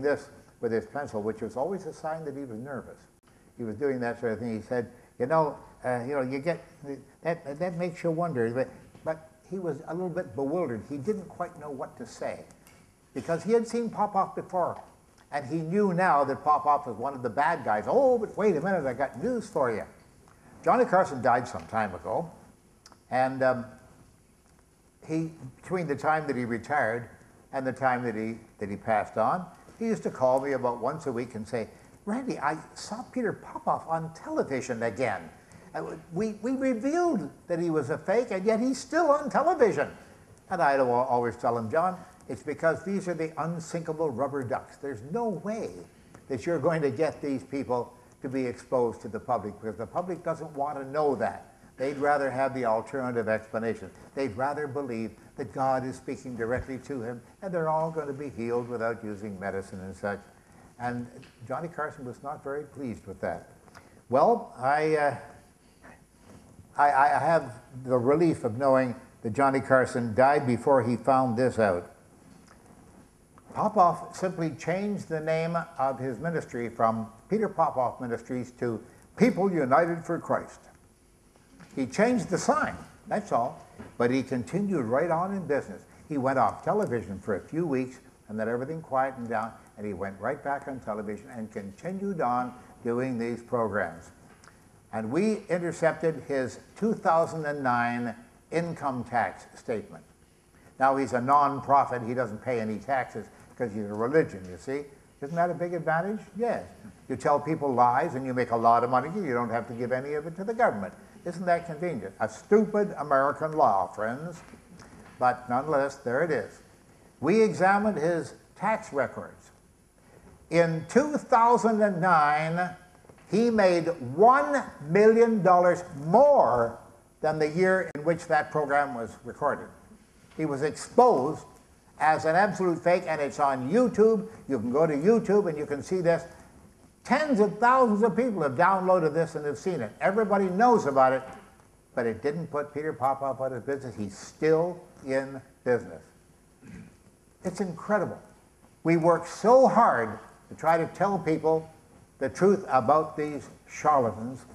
this with his pencil, which was always a sign that he was nervous. He was doing that sort of thing. He said, you get, that makes you wonder. But he was a little bit bewildered. He didn't quite know what to say because he had seen Popoff before. And he knew now that Popoff was one of the bad guys. Oh, but wait a minute, I got news for you. Johnny Carson died some time ago. And between the time that he retired and the time that he passed on, he used to call me about once a week and say, Randy, I saw Peter Popoff on television again. We revealed that he was a fake, and yet he's still on television. And I'd always tell him, John, it's because these are the unsinkable rubber ducks. There's no way that you're going to get these people to be exposed to the public, because the public doesn't want to know that. They'd rather have the alternative explanation. They'd rather believe that God is speaking directly to him, and they're all going to be healed without using medicine and such. And Johnny Carson was not very pleased with that. Well, I have the relief of knowing that Johnny Carson died before he found this out. Popoff simply changed the name of his ministry from Peter Popoff Ministries to People United for Christ. He changed the sign, that's all, but he continued right on in business. He went off television for a few weeks, and then everything quietened down, and he went right back on television and continued on doing these programs. And we intercepted his 2009 income tax statement. Now, he's a non-profit. He doesn't pay any taxes because he's a religion, you see. Isn't that a big advantage? Yes. You tell people lies and you make a lot of money. You don't have to give any of it to the government. Isn't that convenient? A stupid American law, friends. But nonetheless, there it is. We examined his tax records. In 2009, he made $1 million more than the year in which that program was recorded. He was exposed as an absolute fake, and it's on YouTube. You can go to YouTube and you can see this. Tens of thousands of people have downloaded this and have seen it. Everybody knows about it, but it didn't put Peter Popoff out of business. He's still in business. It's incredible. We work so hard to try to tell people the truth about these charlatans,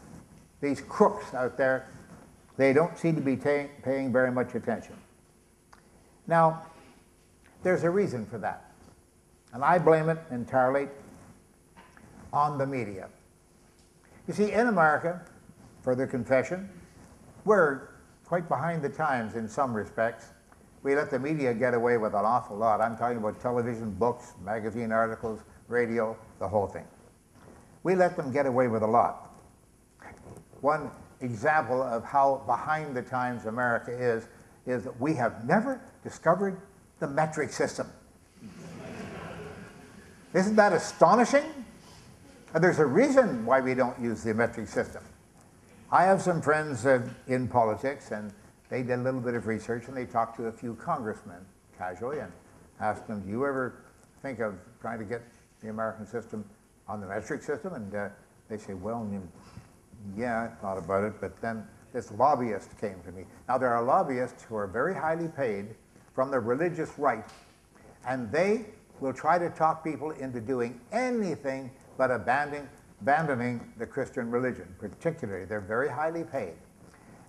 these crooks out there. They don't seem to be paying very much attention. Now, there's a reason for that, and I blame it entirely on the media. You see, in America, further confession, we're quite behind the times in some respects. We let the media get away with an awful lot. I'm talking about television, books, magazine articles, radio, the whole thing. We let them get away with a lot. One example of how behind the times America is that we have never discovered the metric system. Isn't that astonishing? And there's a reason why we don't use the metric system. I have some friends in politics, and they did a little bit of research, and they talked to a few congressmen casually and asked them, do you ever think of trying to get the American system on the metric system? And they say, well, yeah, I thought about it, but then this lobbyist came to me. Now, there are lobbyists who are very highly paid from the religious right, and they will try to talk people into doing anything but abandoning the Christian religion, particularly. They're very highly paid.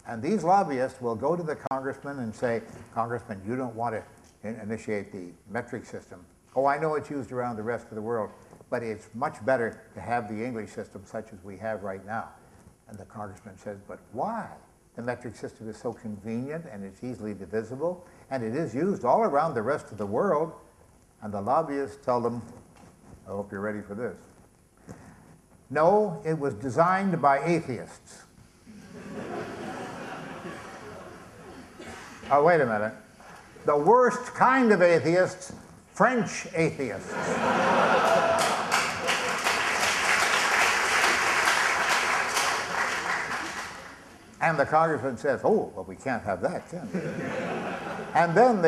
And these lobbyists will go to the congressman and say, Congressman, you don't want to initiate the metric system. Oh, I know it's used around the rest of the world, but it's much better to have the English system such as we have right now. And the congressman says, but why? The metric system is so convenient, and it's easily divisible, and it is used all around the rest of the world. And the lobbyists tell them, I hope you're ready for this. No, it was designed by atheists. Oh, wait a minute. The worst kind of atheists, French atheists. And the congressman says, oh, well, we can't have that, can we? And then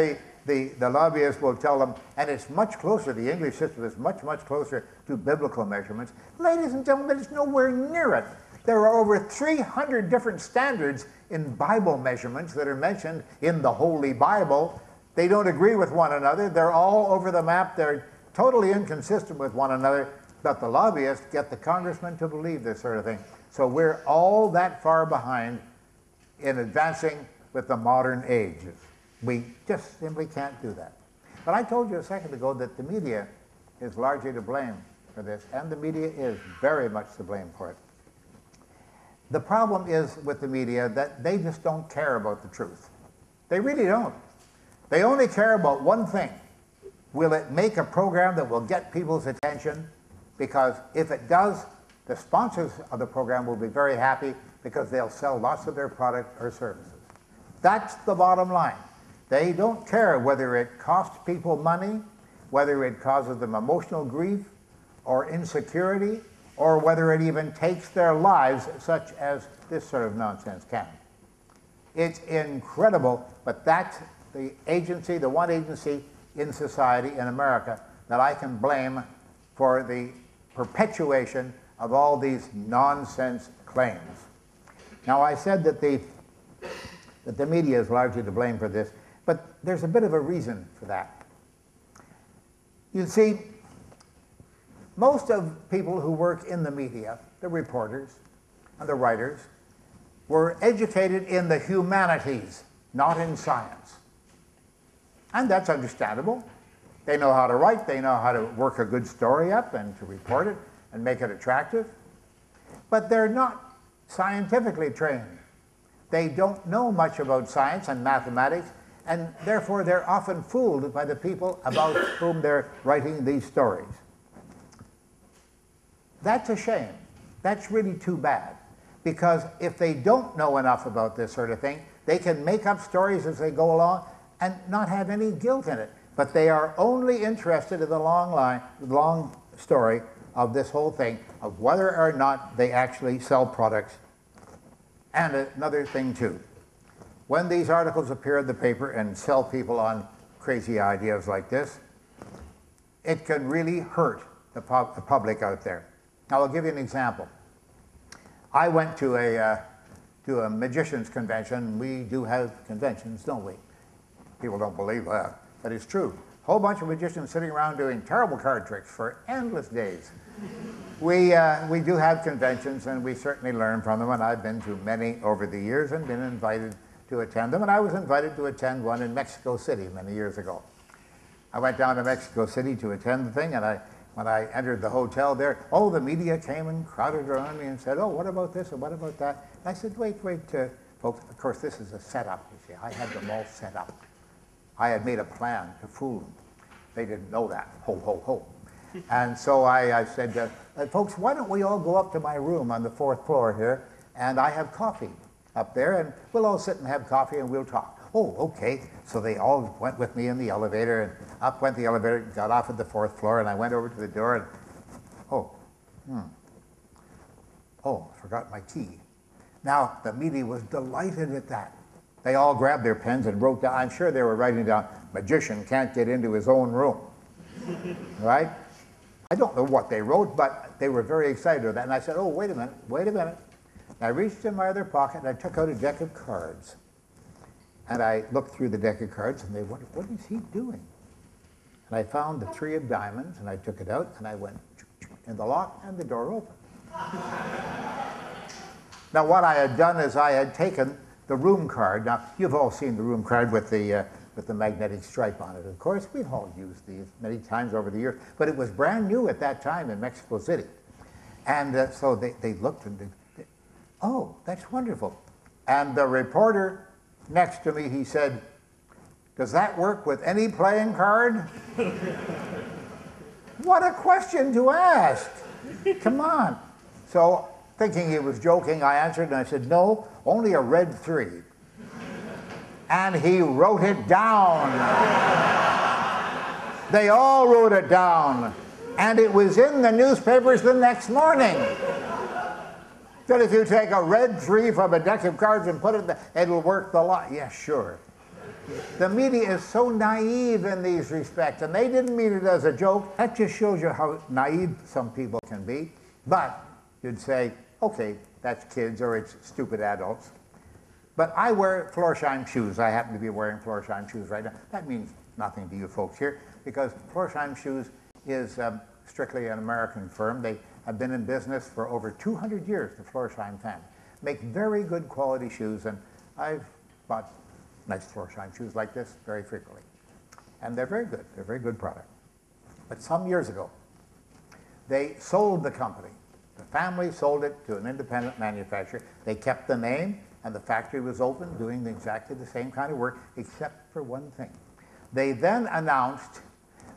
the lobbyists will tell them, and it's much closer, the English system is much, much closer to biblical measurements. Ladies and gentlemen, it's nowhere near it. There are over 300 different standards in Bible measurements that are mentioned in the Holy Bible. They don't agree with one another. They're all over the map. They're totally inconsistent with one another, but the lobbyists get the congressmen to believe this sort of thing. So we're all that far behind in advancing with the modern age. We just simply can't do that. But I told you a second ago that the media is largely to blame for this, and the media is very much to blame for it. The problem is with the media that they just don't care about the truth. They really don't. They only care about one thing. Will it make a program that will get people's attention? Because if it does, the sponsors of the program will be very happy because they'll sell lots of their product or services. That's the bottom line. They don't care whether it costs people money, whether it causes them emotional grief or insecurity, or whether it even takes their lives, such as this sort of nonsense can. It's incredible, but that's the agency, the one agency in society in America that I can blame for the perpetuation of all these nonsense claims. Now, I said that the media is largely to blame for this, but there's a bit of a reason for that. You see, most of people who work in the media, the reporters and the writers, were educated in the humanities, not in science. And that's understandable. They know how to write, they know how to work a good story up and to report it and make it attractive. But they're not scientifically trained. They don't know much about science and mathematics, and therefore they're often fooled by the people about whom they're writing these stories. That's a shame. That's really too bad. Because if they don't know enough about this sort of thing, they can make up stories as they go along and not have any guilt in it. But they are only interested in the long story of this whole thing, of whether or not they actually sell products. And another thing too, when these articles appear in the paper and sell people on crazy ideas like this, it can really hurt the public out there. Now, I'll give you an example. I went to a magician's convention. We do have conventions, don't we? People don't believe that, but it's true. A whole bunch of magicians sitting around doing terrible card tricks for endless days. We do have conventions, and we certainly learn from them, and I've been to many over the years and been invited to attend them, and I was invited to attend one in Mexico City many years ago. I went down to Mexico City to attend the thing, and when I entered the hotel there, oh, the media came and crowded around me and said, oh, what about this and what about that? And I said, wait, folks, of course, this is a setup, you see. I had them all set up. I had made a plan to fool them. They didn't know that, ho, ho, ho. And so I said, folks, why don't we all go up to my room on the 4th floor here, and I have coffee up there, and we'll all sit and have coffee and we'll talk. Oh, okay. So they all went with me in the elevator, and up went the elevator, got off at the 4th floor, and I went over to the door, and I forgot my key. Now, the media was delighted at that. They all grabbed their pens and wrote down, I'm sure they were writing down, magician can't get into his own room, right? I don't know what they wrote, but they were very excited about that. And I said, oh, wait a minute. And I reached in my other pocket, and I took out a deck of cards. And I looked through the deck of cards, and they wondered, what is he doing? And I found the 3 of diamonds, and I took it out, and I went in the lock, and the door opened. Now, what I had done is I had taken the room card. Now, you've all seen the room card with the magnetic stripe on it, of course. We've all used these many times over the years, but it was brand new at that time in Mexico City. And so they looked and oh, that's wonderful. And the reporter next to me, he said, does that work with any playing card? What a question to ask. Come on. So, thinking he was joking, I answered and I said, no, only a red 3. And he wrote it down. They all wrote it down. And it was in the newspapers the next morning. That if you take a red 3 from a deck of cards and put it there, it'll work the lot. Yeah, sure. The media is so naive in these respects, and they didn't mean it as a joke. That just shows you how naive some people can be. But you'd say, okay, that's kids or it's stupid adults. But I wear floor-shine shoes. I happen to be wearing floor-shine shoes right now. That means nothing to you folks here, because floor-shine shoes is strictly an American firm. They have been in business for over 200 years, the Florsheim family. Make very good quality shoes, and I've bought nice Florsheim shoes like this very frequently. And they're very good. They're a very good product. But some years ago, they sold the company. The family sold it to an independent manufacturer. They kept the name, and the factory was open, doing exactly the same kind of work, except for one thing. They then announced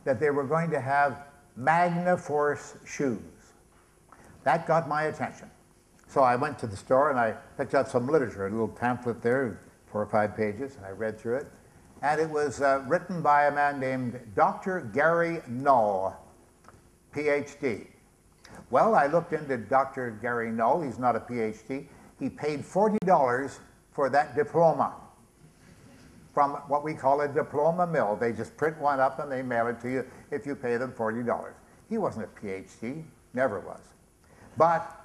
that they were going to have Magna-Force shoes. That got my attention. So I went to the store and I picked out some literature, a little pamphlet there, 4 or 5 pages, and I read through it. And it was written by a man named Dr. Gary Null, PhD. Well, I looked into Dr. Gary Null. He's not a PhD. He paid $40 for that diploma from what we call a diploma mill. They just print one up and they mail it to you if you pay them $40. He wasn't a PhD, never was. But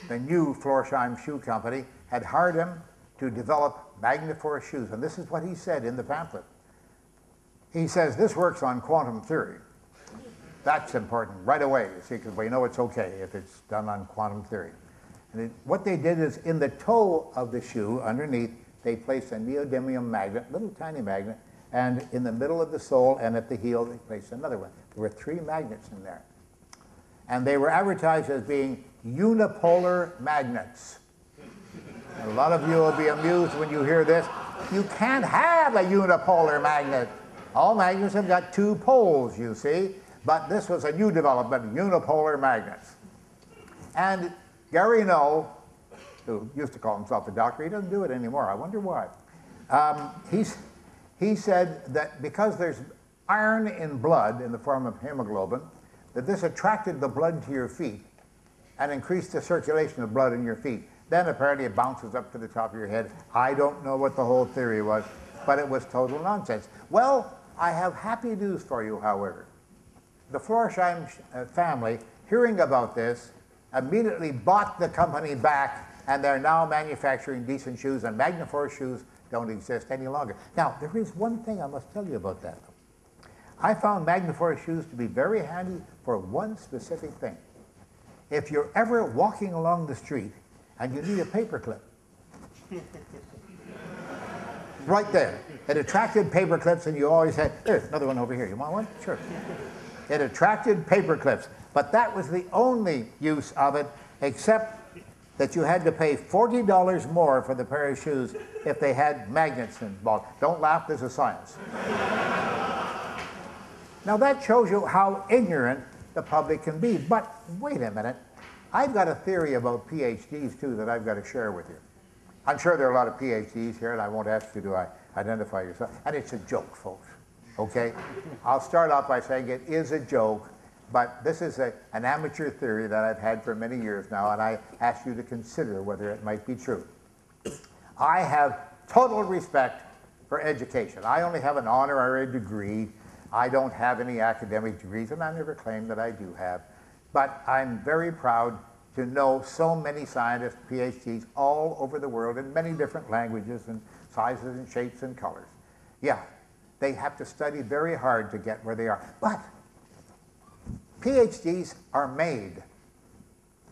the new Florsheim Shoe Company had hired him to develop Magna-Force shoes, and this is what he said in the pamphlet. He says, this works on quantum theory. That's important right away, you see, because we know it's okay if it's done on quantum theory. And what they did is, in the toe of the shoe, underneath, they placed a neodymium magnet, little tiny magnet, and in the middle of the sole and at the heel, they placed another one. There were 3 magnets in there. And they were advertised as being unipolar magnets. And a lot of you will be amused when you hear this. You can't have a unipolar magnet. All magnets have got 2 poles, you see. But this was a new development, unipolar magnets. And Gary Null, who used to call himself a doctor, he doesn't do it anymore. I wonder why. He said that because there's iron in blood in the form of hemoglobin, that this attracted the blood to your feet and increased the circulation of blood in your feet. Then apparently it bounces up to the top of your head. I don't know what the whole theory was, but it was total nonsense. Well, I have happy news for you, however. The Florsheim family, hearing about this, immediately bought the company back, and they're now manufacturing decent shoes, and Magna-Force shoes don't exist any longer. Now, there is one thing I must tell you about that. I found Magna-Force shoes to be very handy for one specific thing. If you're ever walking along the street and you need a paper clip, right there. It attracted paper clips, and you always had, there's another one over here. You want one? Sure. It attracted paper clips, but that was the only use of it, except that you had to pay $40 more for the pair of shoes if they had magnets involved. Don't laugh, there's a science. Now that shows you how ignorant the public can be. But wait a minute, I've got a theory about PhDs too that I've got to share with you. I'm sure there are a lot of PhDs here, and I won't ask you to identify yourself. And it's a joke, folks, okay? I'll start off by saying it is a joke, but this is an amateur theory that I've had for many years now, and I ask you to consider whether it might be true. I have total respect for education. I only have an honorary degree. I don't have any academic degrees, and I never claim that I do have. But I'm very proud to know so many scientists, PhDs, all over the world in many different languages and sizes and shapes and colors. Yeah, they have to study very hard to get where they are. But PhDs are made.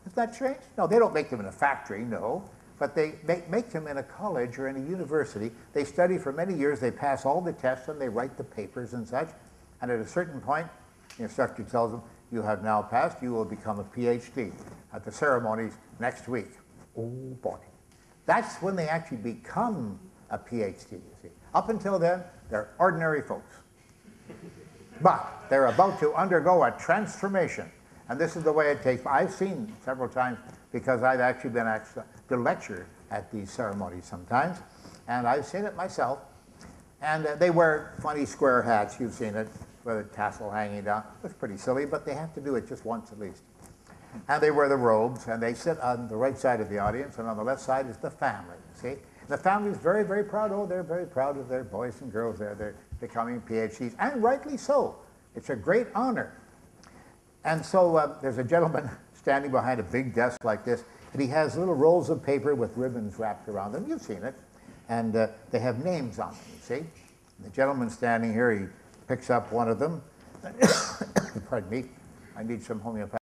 Isn't that strange? No, they don't make them in a factory, no. But they make them in a college or in a university. They study for many years, they pass all the tests, and they write the papers and such. And at a certain point, the instructor tells them, you have now passed, you will become a PhD at the ceremonies next week. Oh boy. That's when they actually become a PhD, you see. Up until then, they're ordinary folks. But they're about to undergo a transformation. And this is the way it takes. I've seen several times, because I've actually been asked to lecture at these ceremonies sometimes. And I've seen it myself. And they wear funny square hats. You've seen it, with a tassel hanging down. It's pretty silly, but they have to do it just once at least. And they wear the robes, and they sit on the right side of the audience, and on the left side is the family, see? And the family is very, very proud. Oh, they're very proud of their boys and girls there. They're becoming PhDs, and rightly so. It's a great honor. And so there's a gentleman standing behind a big desk like this, and he has little rolls of paper with ribbons wrapped around them. You've seen it. And they have names on them, you see? And the gentleman standing here, he picks up one of them, Pardon me. I need some homeopathic.